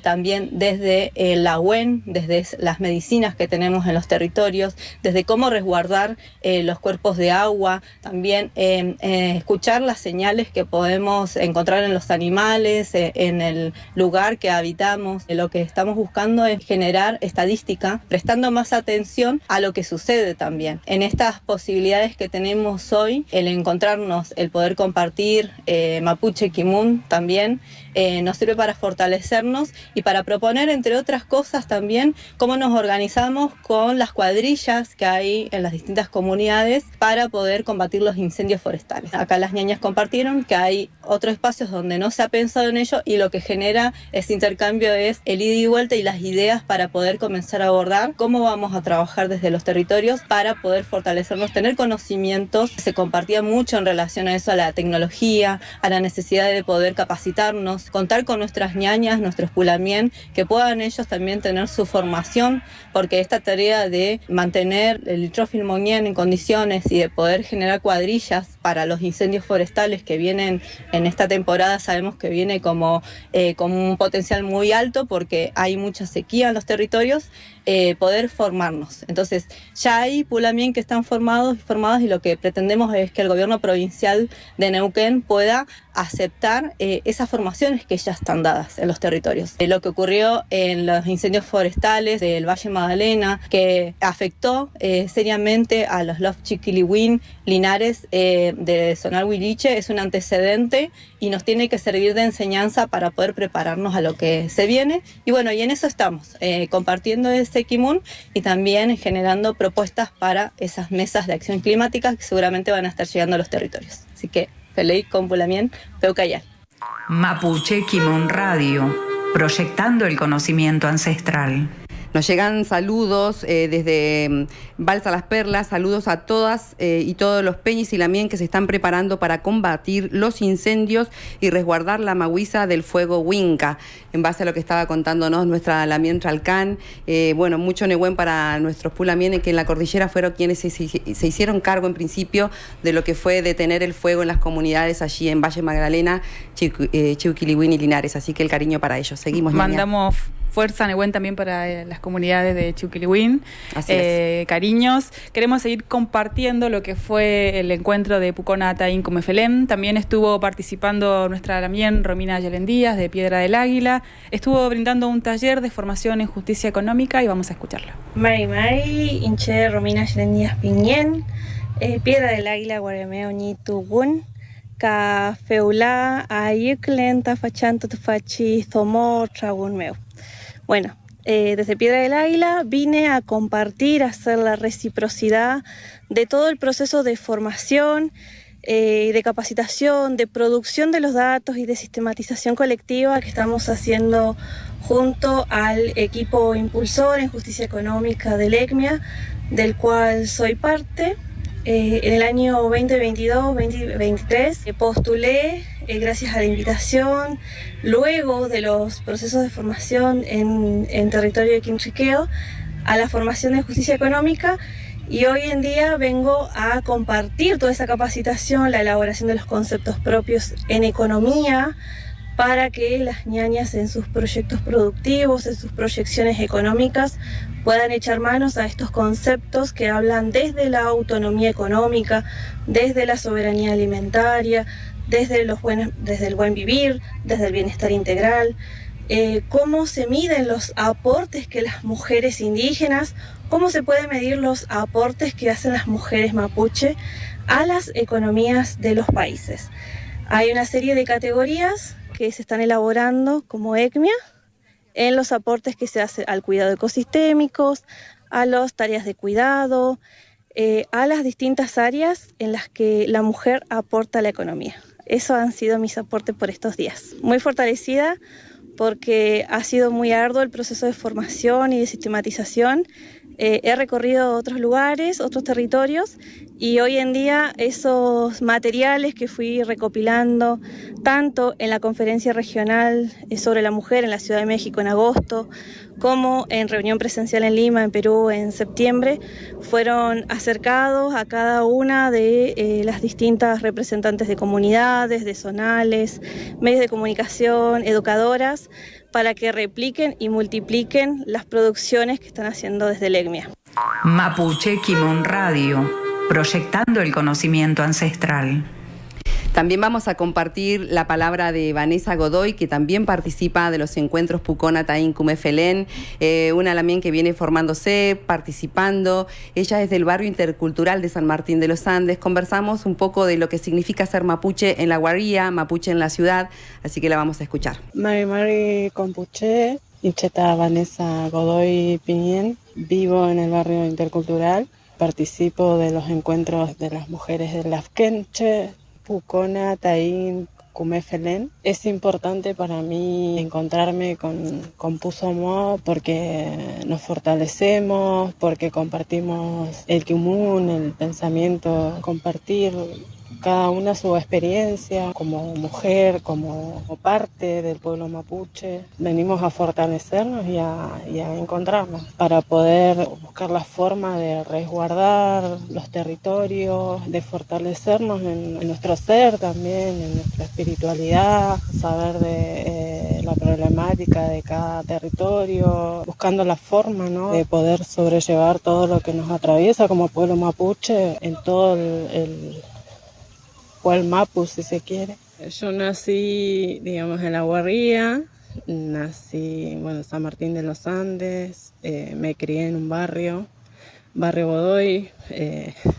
también desde la UEN, desde las medicinas que tenemos en los territorios, desde cómo resguardar los cuerpos de agua, también escuchar las señales que podemos encontrar en los animales, en el lugar que habitamos. Lo que estamos buscando es generar estadística, prestando más atención a lo que sucede también en estas estas posibilidades que tenemos hoy, el encontrarnos, el poder compartir mapuche, kimun también, nos sirve para fortalecernos y para proponer, entre otras cosas también, cómo nos organizamos con las cuadrillas que hay en las distintas comunidades para poder combatir los incendios forestales. Acá las ñañas compartieron que hay otros espacios donde no se ha pensado en ello y lo que genera ese intercambio es el ida y vuelta y las ideas para poder comenzar a abordar cómo vamos a trabajar desde los territorios para poder fortalecernos, tener conocimientos. Se compartía mucho en relación a eso, a la tecnología, a la necesidad de poder capacitarnos, contar con nuestras ñañas, nuestros pulamien, que puedan ellos también tener su formación, porque esta tarea de mantener el trofilmoñén en condiciones y de poder generar cuadrillas para los incendios forestales que vienen en esta temporada, sabemos que viene como un potencial muy alto porque hay mucha sequía en los territorios, poder formarnos. Entonces ya hay pulamien que están formados y lo que pretendemos es que el gobierno provincial de Neuquén pueda aceptar esas formaciones que ya están dadas en los territorios. Lo que ocurrió en los incendios forestales del Valle Magdalena, que afectó seriamente a los Lof Chiquilihuín Linares de Zonal Huiliche, es un antecedente y nos tiene que servir de enseñanza para poder prepararnos a lo que se viene. Y bueno, y en eso estamos, compartiendo ese kimun y también generando propuestas para esas mesas de acción climática que seguramente van a estar llegando a los territorios. Así que, feliz con pulamien, Peucayal. Mapuche Kimun Radio, proyectando el conocimiento ancestral. Nos llegan saludos desde Balsa Las Perlas, saludos a todas y todos los peñis y lamien que se están preparando para combatir los incendios y resguardar la maguiza del fuego Huinca. En base a lo que estaba contándonos nuestra lamien Tralcán, bueno, mucho negüen para nuestros pulamienes que en la cordillera fueron quienes se hicieron cargo en principio de lo que fue detener el fuego en las comunidades allí en Valle Magdalena, Chiuquilihuín y Linares. Así que el cariño para ellos. Seguimos. Mandamos fuerza, Nehuen, también para las comunidades de Chiuquilihuín. Cariños. Queremos seguir compartiendo lo que fue el encuentro de Pucona Taín con Mefelem. También estuvo participando nuestra lamien Romina Yelendías de Piedra del Águila. Estuvo brindando un taller de formación en justicia económica y vamos a escucharlo. Mari, hinche Romina Yelendías Piñén, Piedra del Águila, Guaremeo Ñitugun. Ka feula ayuklen tafachanto tufachi zomo tragunmeu. Bueno, desde Piedra del Águila vine a compartir, a hacer la reciprocidad de todo el proceso de formación, de capacitación, de producción de los datos y de sistematización colectiva que estamos haciendo junto al equipo impulsor en justicia económica del ECMIA, del cual soy parte. En el año 2022-2023 postulé, gracias a la invitación, luego de los procesos de formación en territorio de Quintriqueo, a la formación de justicia económica, y hoy en día vengo a compartir toda esa capacitación, la elaboración de los conceptos propios en economía, para que las ñañas en sus proyectos productivos, en sus proyecciones económicas, puedan echar manos a estos conceptos que hablan desde la autonomía económica, desde la soberanía alimentaria, desde el buen vivir, desde el bienestar integral, cómo se miden los aportes que las mujeres indígenas, cómo se pueden medir los aportes que hacen las mujeres mapuche a las economías de los países. Hay una serie de categorías que se están elaborando como ECMIA en los aportes que se hacen al cuidado ecosistémicos, a las tareas de cuidado, a las distintas áreas en las que la mujer aporta a la economía. Esos han sido mis aportes por estos días. Muy fortalecida porque ha sido muy arduo el proceso de formación y de sistematización. He recorrido otros lugares, otros territorios, y hoy en día esos materiales que fui recopilando tanto en la conferencia regional sobre la mujer en la Ciudad de México en agosto, como en reunión presencial en Lima, en Perú, en septiembre, fueron acercados a cada una de las distintas representantes de comunidades, de zonales, medios de comunicación, educadoras, para que repliquen y multipliquen las producciones que están haciendo desde el ECMIA. Mapuche Kimun Radio, proyectando el conocimiento ancestral. También vamos a compartir la palabra de Vanessa Godoy, que también participa de los encuentros Pucona Taín Cumefelén, una también que viene formándose, participando. Ella es del barrio intercultural de San Martín de los Andes. Conversamos un poco de lo que significa ser mapuche en la guarría, mapuche en la ciudad, así que la vamos a escuchar. Mari Compuche, Incheta Vanessa Godoy Piñén, vivo en el barrio intercultural, participo de los encuentros de las mujeres de Lafkenche, Pucona, Taín, Cumefelén. Es importante para mí encontrarme con Pusomo porque nos fortalecemos, porque compartimos el común, el pensamiento, compartir cada una su experiencia como mujer, como parte del pueblo mapuche. Venimos a fortalecernos y a encontrarnos para poder buscar la forma de resguardar los territorios, de fortalecernos en nuestro ser también, en nuestra espiritualidad, saber de la problemática de cada territorio, buscando la forma, ¿no?, de poder sobrellevar todo lo que nos atraviesa como pueblo mapuche en todo el Mapu, si se quiere. Yo nací, digamos, en la guarría, nací, en San Martín de los Andes, me crié en un barrio Godoy.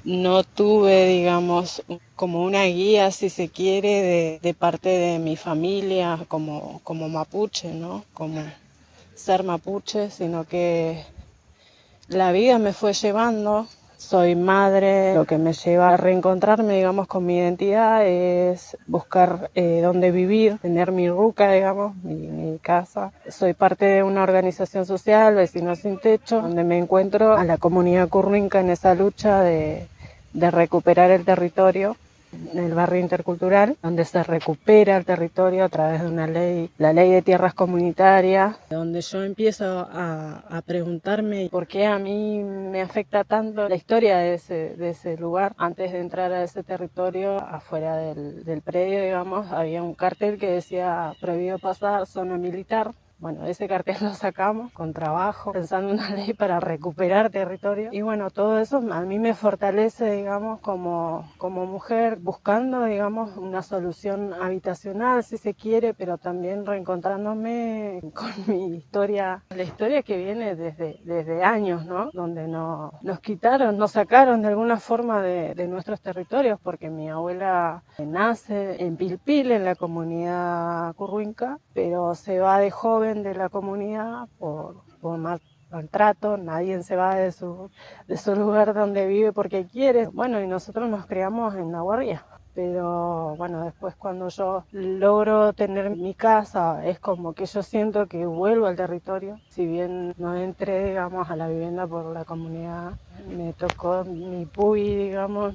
No tuve, digamos, como una guía, si se quiere, de parte de mi familia como mapuche, ¿no?, como ser mapuche, sino que la vida me fue llevando. Soy madre, lo que me lleva a reencontrarme, digamos, con mi identidad es buscar dónde vivir, tener mi ruca, digamos, mi casa. Soy parte de una organización social, Vecinos Sin Techo, donde me encuentro a la comunidad curruinca en esa lucha de recuperar el territorio en el barrio intercultural, donde se recupera el territorio a través de una ley, la ley de tierras comunitarias, donde yo empiezo a preguntarme por qué a mí me afecta tanto la historia de ese lugar. Antes de entrar a ese territorio, afuera del predio, digamos, había un cartel que decía prohibido pasar, zona militar. Bueno, ese cartel lo sacamos con trabajo, pensando en una ley para recuperar territorio. Y bueno, todo eso a mí me fortalece, digamos, como mujer, buscando, digamos, una solución habitacional, si se quiere, pero también reencontrándome con mi historia, la historia que viene desde años, ¿no?, donde nos quitaron, nos sacaron de alguna forma de nuestros territorios, porque mi abuela nace en Pilpil, en la comunidad curruinca, pero se va de joven de la comunidad por maltrato. Nadie se va de su lugar donde vive porque quiere. Bueno, y nosotros nos criamos en la guardia. Pero bueno, después cuando yo logro tener mi casa, es como que yo siento que vuelvo al territorio. Si bien no entré, digamos, a la vivienda por la comunidad, me tocó mi puy, digamos,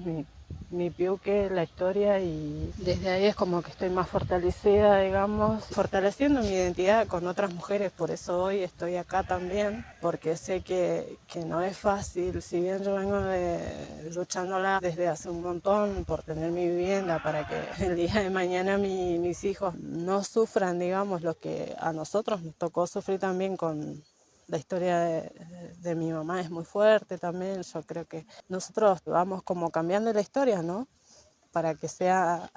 mi piuque, la historia, y desde ahí es como que estoy más fortalecida, digamos, fortaleciendo mi identidad con otras mujeres. Por eso hoy estoy acá también, porque sé que no es fácil. Si bien yo vengo luchándola desde hace un montón por tener mi vivienda, para que el día de mañana mis hijos no sufran, digamos, lo que a nosotros nos tocó sufrir también con la historia de mi mamá. Es muy fuerte también. Yo creo que nosotros vamos como cambiando la historia, ¿no?, para que sea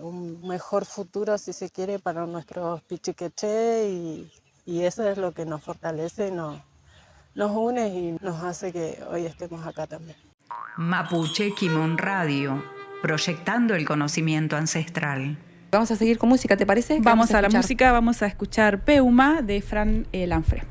un mejor futuro, si se quiere, para nuestros pichiqueche, y eso es lo que nos fortalece, nos une y nos hace que hoy estemos acá también. Mapuche Kimon Radio, proyectando el conocimiento ancestral. Vamos a seguir con música, ¿te parece? Vamos a la música, vamos a escuchar Peuma de Fran Lanfré.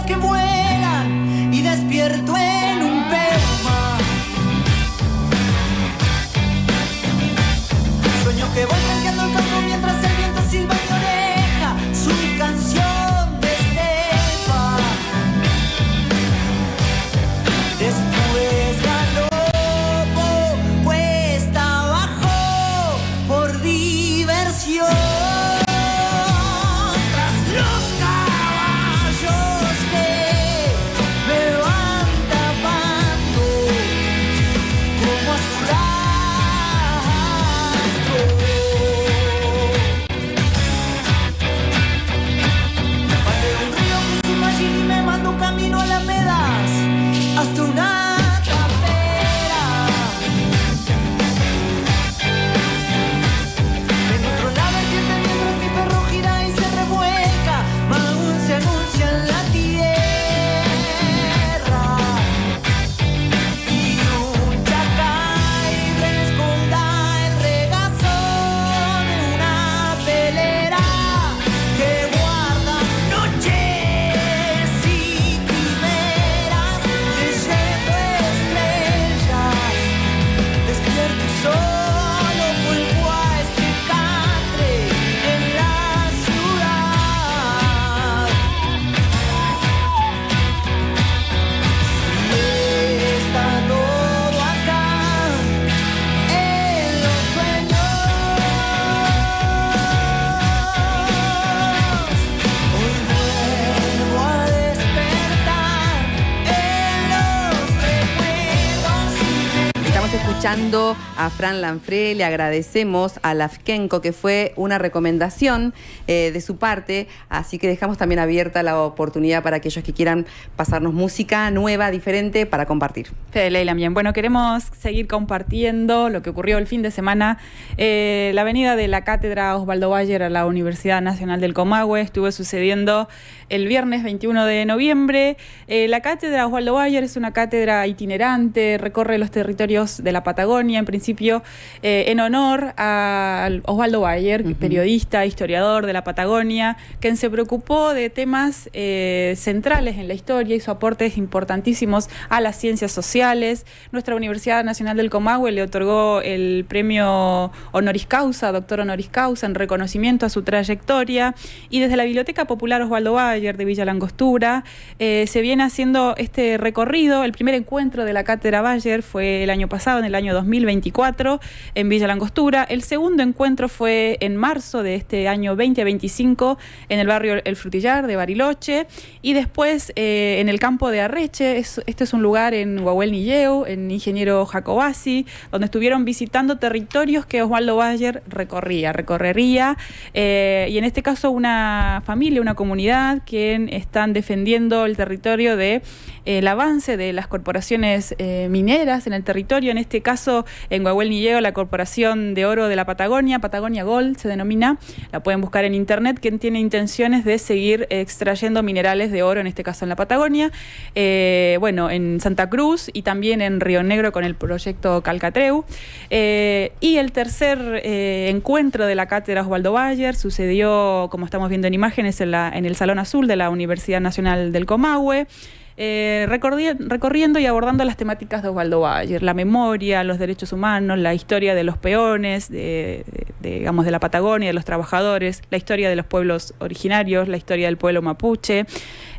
Que vuelan y después una tapera. Me controla la vertiente mientras mi perro gira y se revuelca, aún se anuncia en la tierra. Y un chacay responda el regazón de una velera que guarda noches y quimeras, leyendo estrellas. Despierto y solo vuelvo a este catre en la ciudad. Y está todo acá en los sueños. Hoy vuelvo a despertar en los recuerdos. Estamos escuchando a Fran Lanfré, le agradecemos a Lafkenko, que fue una recomendación de su parte, así que dejamos también abierta la oportunidad para aquellos que quieran pasarnos música nueva, diferente, para compartir. Fede, Leila, bien. Bueno, queremos seguir compartiendo lo que ocurrió el fin de semana. La venida de la Cátedra Osvaldo Bayer a la Universidad Nacional del Comahue estuvo sucediendo el viernes 21 de noviembre. La Cátedra Osvaldo Bayer es una cátedra itinerante, recorre los territorios de la Patagonia, en principio en honor a Osvaldo Bayer, periodista, historiador de la Patagonia, quien se preocupó de temas centrales en la historia, hizo aportes importantísimos a las ciencias sociales. Nuestra Universidad Nacional del Comahue le otorgó el premio honoris causa, doctor honoris causa, en reconocimiento a su trayectoria, y desde la Biblioteca Popular Osvaldo Bayer de Villa Langostura se viene haciendo este recorrido. El primer encuentro de la Cátedra Bayer fue el año pasado, en el año 2024, en Villa Langostura. El segundo encuentro fue en marzo de este año 2025 en el barrio El Frutillar de Bariloche, y después en el campo de Arreche. Este es un lugar en Huahuel Nilleu, en Ingeniero Jacobasi, donde estuvieron visitando territorios que Osvaldo Bayer recorrería, y en este caso una familia, una comunidad, quien están defendiendo el territorio de el avance de las corporaciones mineras en el territorio. En este caso, en Huahuel Nilleu, la Corporación de Oro de la Patagonia, Patagonia Gold se denomina, la pueden buscar en internet, quien tiene intenciones de seguir extrayendo minerales de oro, en este caso en la Patagonia, en Santa Cruz y también en Río Negro con el proyecto Calcatreu. Y el tercer encuentro de la Cátedra Osvaldo Bayer sucedió, como estamos viendo en imágenes, en el Salón Azul de la Universidad Nacional del Comahue, recorriendo y abordando las temáticas de Osvaldo Bayer, la memoria, los derechos humanos, la historia de los peones, de la Patagonia, de los trabajadores, la historia de los pueblos originarios, la historia del pueblo mapuche.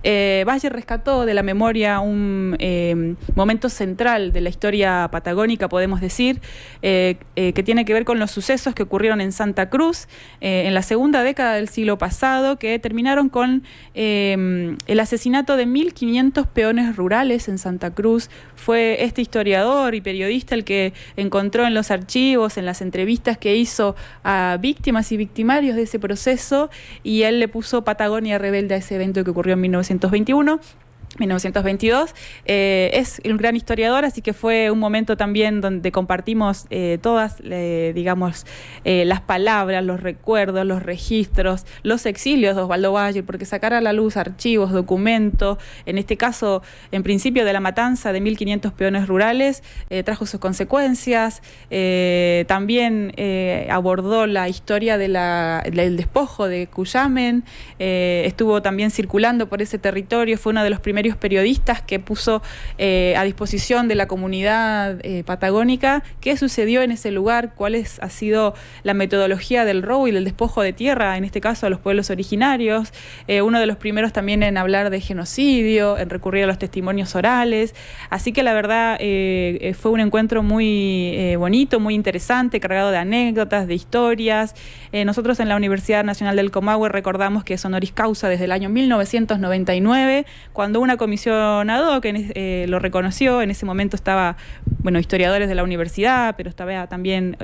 Bayer rescató de la memoria un momento central de la historia patagónica, podemos decir, que tiene que ver con los sucesos que ocurrieron en Santa Cruz en la segunda década del siglo pasado, que terminaron con el asesinato de 1.500 peones rurales en Santa Cruz. Fue este historiador y periodista el que encontró en los archivos, en las entrevistas que hizo a víctimas y victimarios de ese proceso, y él le puso Patagonia Rebelde a ese evento que ocurrió en 1922. Es un gran historiador, así que fue un momento también donde compartimos todas, las palabras, los recuerdos, los registros, los exilios de Osvaldo Bayer, porque sacar a la luz archivos, documentos, en este caso, en principio de la matanza de 1.500 peones rurales, trajo sus consecuencias. También abordó la historia del despojo de Cuyamen, estuvo también circulando por ese territorio, fue uno de los primeros periodistas que puso a disposición de la comunidad patagónica qué sucedió en ese lugar, cuál ha sido la metodología del robo y del despojo de tierra, en este caso a los pueblos originarios. Uno de los primeros también en hablar de genocidio, en recurrir a los testimonios orales. Así que la verdad fue un encuentro muy bonito, muy interesante, cargado de anécdotas, de historias. Nosotros en la Universidad Nacional del Comahue recordamos que es honoris causa desde el año 1999, cuando una una comisión ad hoc, lo reconoció, en ese momento estaba, historiadores de la universidad, pero estaba también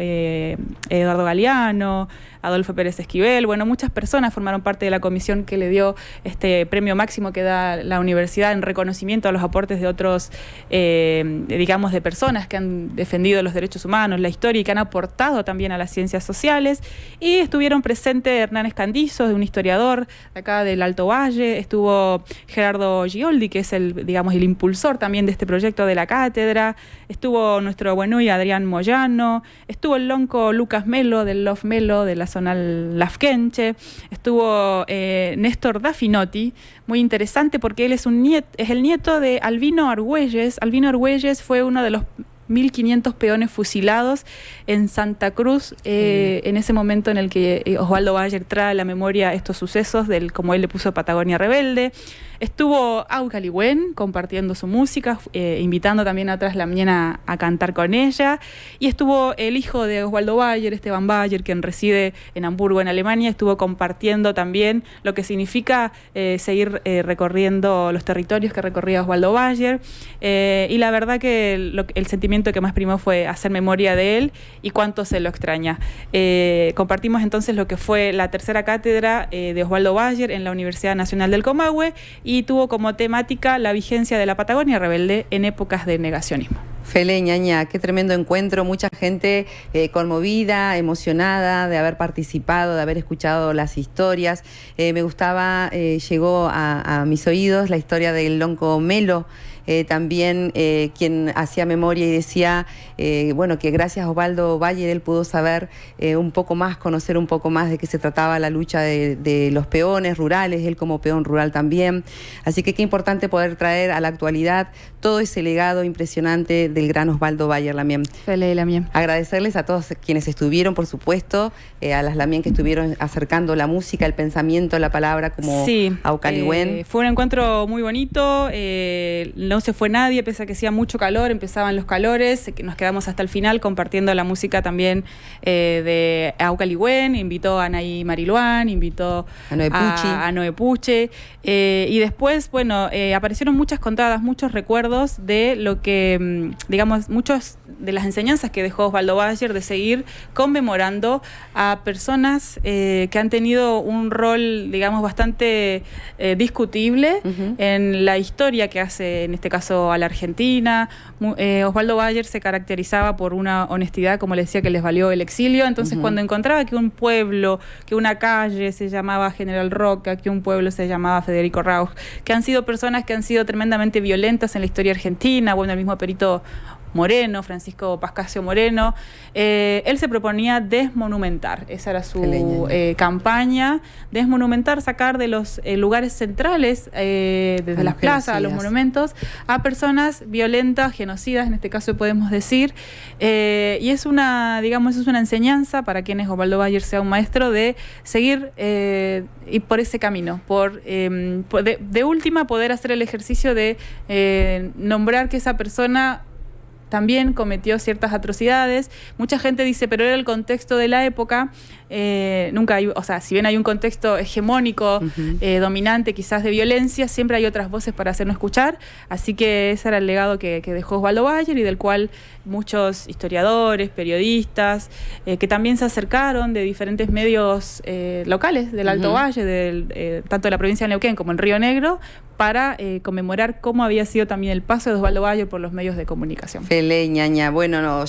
Eduardo Galeano, Adolfo Pérez Esquivel, muchas personas formaron parte de la comisión que le dio este premio máximo que da la universidad en reconocimiento a los aportes de otros, de personas que han defendido los derechos humanos, la historia y que han aportado también a las ciencias sociales. Y estuvieron presentes Hernán Escandizo, un historiador de acá del Alto Valle, estuvo Gerardo Gioldi, que es el impulsor también de este proyecto de la cátedra, estuvo nuestro buenuy Adrián Moyano, estuvo el lonco Lucas Melo del Love Melo de la zona Lafkenche, estuvo Néstor Daffinotti, muy interesante porque él es el nieto de Albino Argüelles. Albino Argüelles fue uno de los 1.500 peones fusilados en Santa Cruz, en ese momento en el que Osvaldo Bayer trae a la memoria estos sucesos del, como él le puso, Patagonia Rebelde. Estuvo Aucaligüen compartiendo su música, invitando también a Traslamien a cantar con ella. Y estuvo el hijo de Osvaldo Bayer, Esteban Bayer, quien reside en Hamburgo, en Alemania, estuvo compartiendo también lo que significa seguir recorriendo los territorios que recorría Osvaldo Bayer. Y la verdad que el sentimiento que más primó fue hacer memoria de él y cuánto se lo extraña. Compartimos entonces lo que fue la tercera cátedra de Osvaldo Bayer en la Universidad Nacional del Comahue, y tuvo como temática la vigencia de la Patagonia Rebelde en épocas de negacionismo. Fele, ñaña, qué tremendo encuentro, mucha gente conmovida, emocionada de haber participado, de haber escuchado las historias. Me gustaba, llegó a mis oídos la historia del lonco Melo, también quien hacía memoria y decía que gracias a Osvaldo Bayer él pudo saber un poco más, conocer un poco más de qué se trataba la lucha de los peones rurales, él como peón rural también. Así que qué importante poder traer a la actualidad todo ese legado impresionante del gran Osvaldo Bayer Lamien. Fele Lamien. Agradecerles a todos quienes estuvieron, por supuesto, a las Lamien que estuvieron acercando la música, el pensamiento, la palabra, como Aucaligüen. Fue un encuentro muy bonito, no se fue nadie, pese a que hacía mucho calor, empezaban los calores, nos quedamos hasta el final compartiendo la música también de Aucaligüen, invitó a Anaí Mariluán, invitó a Noé Puche, y después, aparecieron muchas contadas, muchos recuerdos de lo que, muchos de las enseñanzas que dejó Osvaldo Bayer de seguir conmemorando a personas que han tenido un rol, bastante discutible en la historia que hace, en este caso, a la Argentina. Osvaldo Bayer se caracterizaba por una honestidad, como le decía, que les valió el exilio. Entonces, cuando encontraba que un pueblo, que una calle se llamaba General Roca, que un pueblo se llamaba Federico Rauch, que han sido personas que han sido tremendamente violentas en la historia argentina, el mismo Perito Moreno, Francisco Pascasio Moreno, él se proponía desmonumentar, esa era su campaña, desmonumentar, sacar de los lugares centrales, desde las plazas a los monumentos, a personas violentas, genocidas, en este caso podemos decir, y es una enseñanza para quienes Osvaldo Bayer sea un maestro de seguir y por ese camino, de última poder hacer el ejercicio de nombrar que esa persona también cometió ciertas atrocidades. Mucha gente dice, pero era el contexto de la época. Nunca hay, si bien hay un contexto hegemónico, dominante, quizás de violencia, siempre hay otras voces para hacernos escuchar. Así que ese era el legado que dejó Osvaldo Bayer y del cual muchos historiadores, periodistas, que también se acercaron de diferentes medios locales del Alto Valle, tanto de la provincia de Neuquén como el Río Negro, para conmemorar cómo había sido también el paso de Osvaldo Bayer por los medios de comunicación. Fele, ñaña.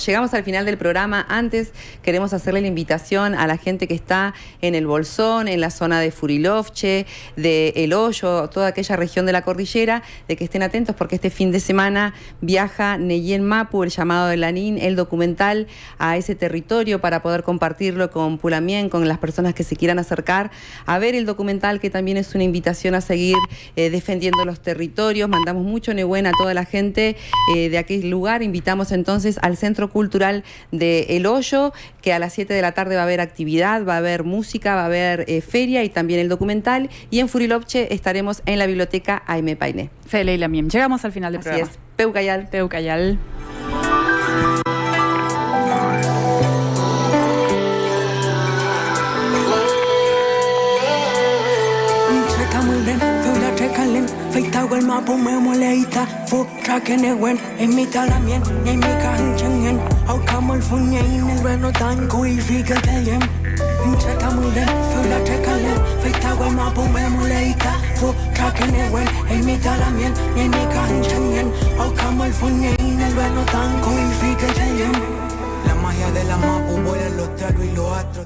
Llegamos al final del programa. Antes queremos hacerle la invitación a la gente que está en el Bolsón, en la zona de Furilovche, de El Hoyo, toda aquella región de la cordillera, de que estén atentos porque este fin de semana viaja Neyen Mapu, el llamado de Lanín, el documental, a ese territorio para poder compartirlo con Pulamien, con las personas que se quieran acercar a ver el documental, que también es una invitación a seguir defendiendo los territorios. Mandamos mucho Nehuen a toda la gente de aquel lugar. Invitamos entonces al Centro Cultural de El Hoyo, que a las 7 de la tarde va a haber actividad, va a haber música, va a haber feria y también el documental. Y en Furilovche estaremos en la biblioteca Aimé Painé. Fele Lamien. Llegamos al final del programa. Así es. Peucayal. Peucayal. mulden, fula trekalen, feita wel mapu me moleita, fu trakene wen, emita la mien, nemika hinchen, au kamol funye in el reno tan kui figa telem. Incheta mulden, fula trekalen, feita wel mapu me moleita, fu trakene wen, emita la mien, nemika hinchen, au kamol funye in el reno tan kui figa telem. La magia de la mapu vuela los tralos y los astros.